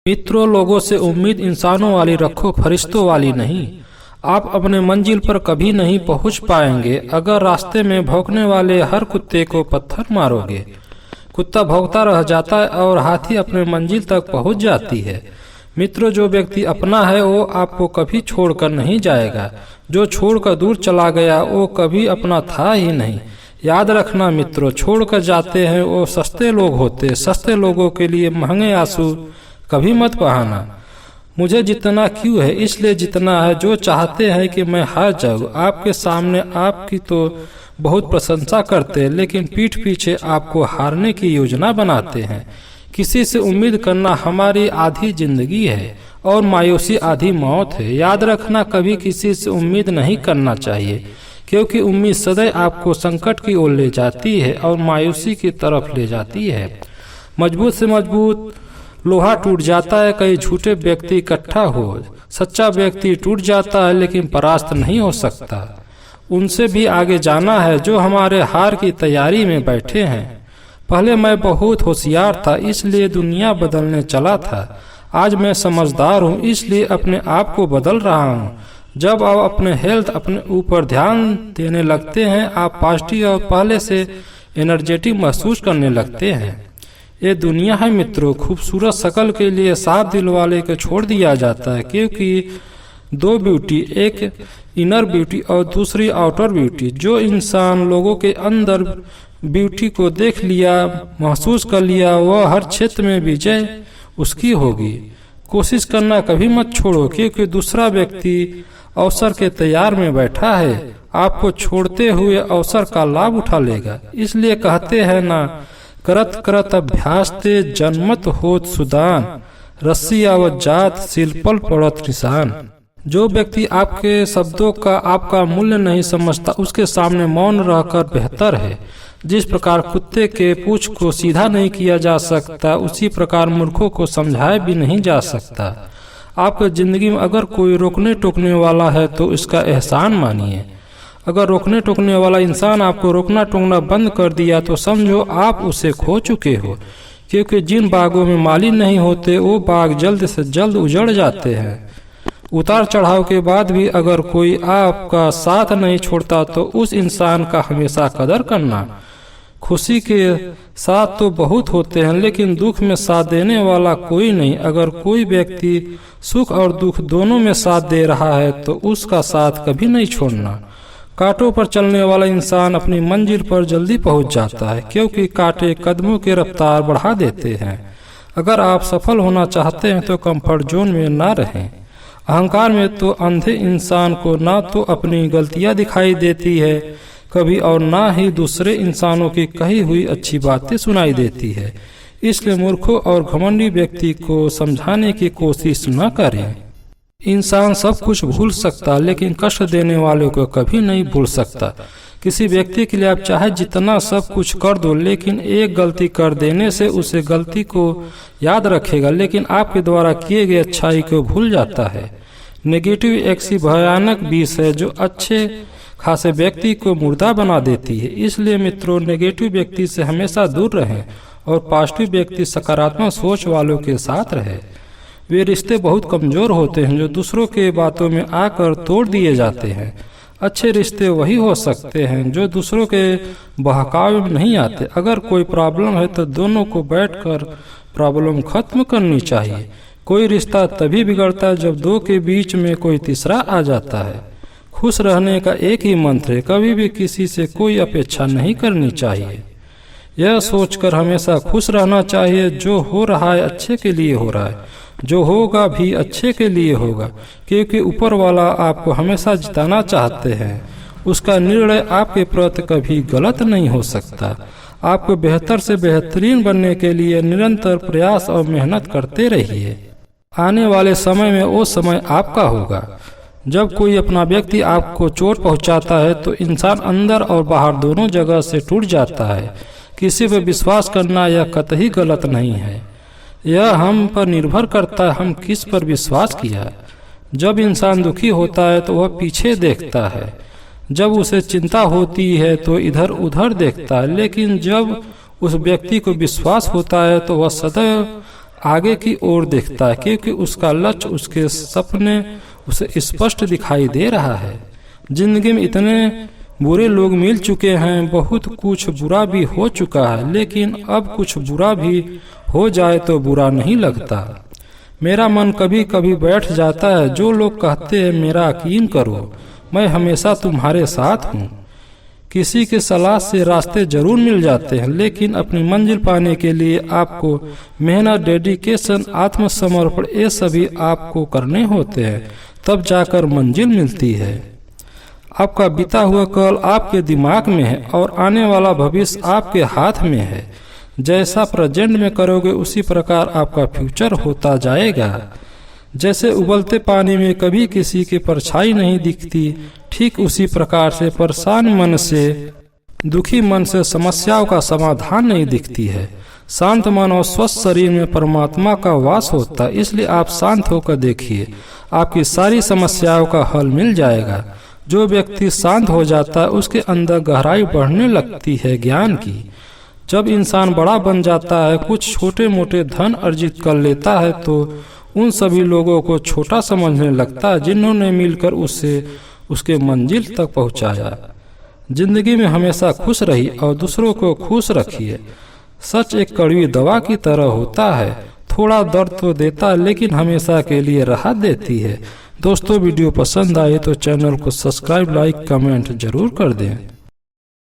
मित्रों, लोगों से उम्मीद इंसानों वाली रखो, फरिश्तों वाली नहीं। आप अपने मंजिल पर कभी नहीं पहुंच पाएंगे अगर रास्ते में भौंकने वाले हर कुत्ते को पत्थर मारोगे। कुत्ता भौंकता रह जाता है और हाथी अपने मंजिल तक पहुंच जाती है। मित्रों, जो व्यक्ति अपना है वो आपको कभी छोड़कर नहीं जाएगा। जो छोड़कर दूर चला गया वो कभी अपना था ही नहीं। याद रखना मित्रों, छोड़कर जाते हैं वो सस्ते लोग होते। सस्ते लोगों के लिए महंगे आंसू कभी मत बहाना। मुझे जितना क्यों है, इसलिए जितना है। जो चाहते हैं कि मैं हार जाऊं आपके सामने, आपकी तो बहुत प्रशंसा करते हैं, लेकिन पीठ पीछे आपको हारने की योजना बनाते हैं। किसी से उम्मीद करना हमारी आधी जिंदगी है और मायूसी आधी मौत है। याद रखना, कभी किसी से उम्मीद नहीं करना चाहिए, क्योंकि उम्मीद सदैव आपको संकट की ओर ले जाती है और मायूसी की तरफ ले जाती है। मजबूत से मजबूत लोहा टूट जाता है, कई झूठे व्यक्ति इकट्ठा हो। सच्चा व्यक्ति टूट जाता है लेकिन परास्त नहीं हो सकता। उनसे भी आगे जाना है जो हमारे हार की तैयारी में बैठे हैं। पहले मैं बहुत होशियार था, इसलिए दुनिया बदलने चला था। आज मैं समझदार हूँ, इसलिए अपने आप को बदल रहा हूँ। जब आप अपने हेल्थ, अपने ऊपर ध्यान देने लगते हैं, आप पॉजिटिव और पहले से एनर्जेटिक महसूस करने लगते हैं। ये दुनिया है मित्रों, खूबसूरत शक्ल के लिए साफ दिल वाले को छोड़ दिया जाता है, क्योंकि दो ब्यूटी, एक इनर ब्यूटी और दूसरी आउटर ब्यूटी। जो इंसान लोगों के अंदर ब्यूटी को देख लिया, महसूस कर लिया, वह हर क्षेत्र में विजय उसकी होगी। कोशिश करना कभी मत छोड़ो, क्योंकि दूसरा व्यक्ति अवसर के तैयार में बैठा है। आपको छोड़ते हुए अवसर का लाभ उठा लेगा। इसलिए कहते हैं ना, करत करत अभ्यास ते जन्मत होत सुदान, रस्सी आवत जात सिलपल पड़त निशान। जो व्यक्ति आपके शब्दों का आपका मूल्य नहीं समझता, उसके सामने मौन रहकर बेहतर है। जिस प्रकार कुत्ते के पूंछ को सीधा नहीं किया जा सकता, उसी प्रकार मूर्खों को समझाया भी नहीं जा सकता। आपकी जिंदगी में अगर कोई रोकने टोकने वाला है तो इसका एहसान मानिए। अगर रोकने टोकने वाला इंसान आपको रोकना टोकना बंद कर दिया तो समझो आप उसे खो चुके हो, क्योंकि जिन बागों में माली नहीं होते वो बाग जल्द से जल्द उजड़ जाते हैं। उतार चढ़ाव के बाद भी अगर कोई आपका साथ नहीं छोड़ता तो उस इंसान का हमेशा कदर करना। खुशी के साथ तो बहुत होते हैं, लेकिन दुख में साथ देने वाला कोई नहीं। अगर कोई व्यक्ति सुख और दुख दोनों में साथ दे रहा है तो उसका साथ कभी नहीं छोड़ना। कांटों पर चलने वाला इंसान अपनी मंजिल पर जल्दी पहुंच जाता है, क्योंकि कांटे कदमों की रफ्तार बढ़ा देते हैं। अगर आप सफल होना चाहते हैं तो कंफर्ट जोन में ना रहें। अहंकार में तो अंधे इंसान को ना तो अपनी गलतियां दिखाई देती है कभी, और ना ही दूसरे इंसानों की कही हुई अच्छी बातें सुनाई देती है। इसलिए मूर्खों और घमंडी व्यक्ति को समझाने की कोशिश न करें। इंसान सब कुछ भूल सकता, लेकिन कष्ट देने वालों को कभी नहीं भूल सकता। किसी व्यक्ति के लिए आप चाहे जितना सब कुछ कर दो, लेकिन एक गलती कर देने से उसे गलती को याद रखेगा, लेकिन आपके द्वारा किए गए अच्छाई को भूल जाता है। नेगेटिव एक सी भयानक विष है जो अच्छे खासे व्यक्ति को मुर्दा बना देती है। इसलिए मित्रों, नेगेटिव व्यक्ति से हमेशा दूर रहें और पॉजिटिव व्यक्ति, सकारात्मक सोच वालों के साथ रहे। वे रिश्ते बहुत कमजोर होते हैं जो दूसरों के बातों में आकर तोड़ दिए जाते हैं। अच्छे रिश्ते वही हो सकते हैं जो दूसरों के बहकावे में नहीं आते। अगर कोई प्रॉब्लम है तो दोनों को बैठकर प्रॉब्लम खत्म करनी चाहिए। कोई रिश्ता तभी बिगड़ता है जब दो के बीच में कोई तीसरा आ जाता है। खुश रहने का एक ही मंत्र है, कभी भी किसी से कोई अपेक्षा नहीं करनी चाहिए। यह सोचकर हमेशा खुश रहना चाहिए, जो हो रहा है अच्छे के लिए हो रहा है, जो होगा भी अच्छे के लिए होगा, क्योंकि ऊपर वाला आपको हमेशा जिताना चाहते हैं। उसका निर्णय आपके प्रति कभी गलत नहीं हो सकता। आपको बेहतर से बेहतरीन बनने के लिए निरंतर प्रयास और मेहनत करते रहिए। आने वाले समय में वो समय आपका होगा। जब कोई अपना व्यक्ति आपको चोट पहुंचाता है तो इंसान अंदर और बाहर दोनों जगह से टूट जाता है। किसी पर विश्वास करना यह कतई गलत नहीं है। यह हम पर निर्भर करता है हम किस पर विश्वास किया। जब इंसान दुखी होता है तो वह पीछे देखता है, जब उसे चिंता होती है तो इधर उधर देखता है, लेकिन जब उस व्यक्ति को विश्वास होता है तो वह सदैव आगे की ओर देखता है, क्योंकि उसका लक्ष्य, उसके सपने उसे स्पष्ट दिखाई दे रहा है। जिंदगी में इतने बुरे लोग मिल चुके हैं, बहुत कुछ बुरा भी हो चुका है, लेकिन अब कुछ बुरा भी हो जाए तो बुरा नहीं लगता। मेरा मन कभी कभी बैठ जाता है, जो लोग कहते हैं मेरा यकीन करो, मैं हमेशा तुम्हारे साथ हूँ। किसी के सलाह से रास्ते जरूर मिल जाते हैं, लेकिन अपनी मंजिल पाने के लिए आपको मेहनत, डेडिकेशन, आत्मसमर्पण, ये सभी आपको करने होते हैं, तब जाकर मंजिल मिलती है। आपका बीता हुआ कल आपके दिमाग में है और आने वाला भविष्य आपके हाथ में है। जैसा प्रेजेंट में करोगे उसी प्रकार आपका फ्यूचर होता जाएगा। जैसे उबलते पानी में कभी किसी की परछाई नहीं दिखती, ठीक उसी प्रकार से परेशान मन से, दुखी मन से समस्याओं का समाधान नहीं दिखती है। शांत मन और स्वस्थ शरीर में परमात्मा का वास होता है। इसलिए आप शांत होकर देखिए, आपकी सारी समस्याओं का हल मिल जाएगा। जो व्यक्ति शांत हो जाता है उसके अंदर गहराई बढ़ने लगती है ज्ञान की। जब इंसान बड़ा बन जाता है, कुछ छोटे मोटे धन अर्जित कर लेता है, तो उन सभी लोगों को छोटा समझने लगता है जिन्होंने मिलकर उसे उसके मंजिल तक पहुंचाया। जिंदगी में हमेशा खुश रहिए और दूसरों को खुश रखिए। सच एक कड़वी दवा की तरह होता है, थोड़ा दर्द तो देता है लेकिन हमेशा के लिए राहत देती है। दोस्तों, वीडियो पसंद आए तो चैनल को सब्सक्राइब, लाइक, कमेंट जरूर कर दें।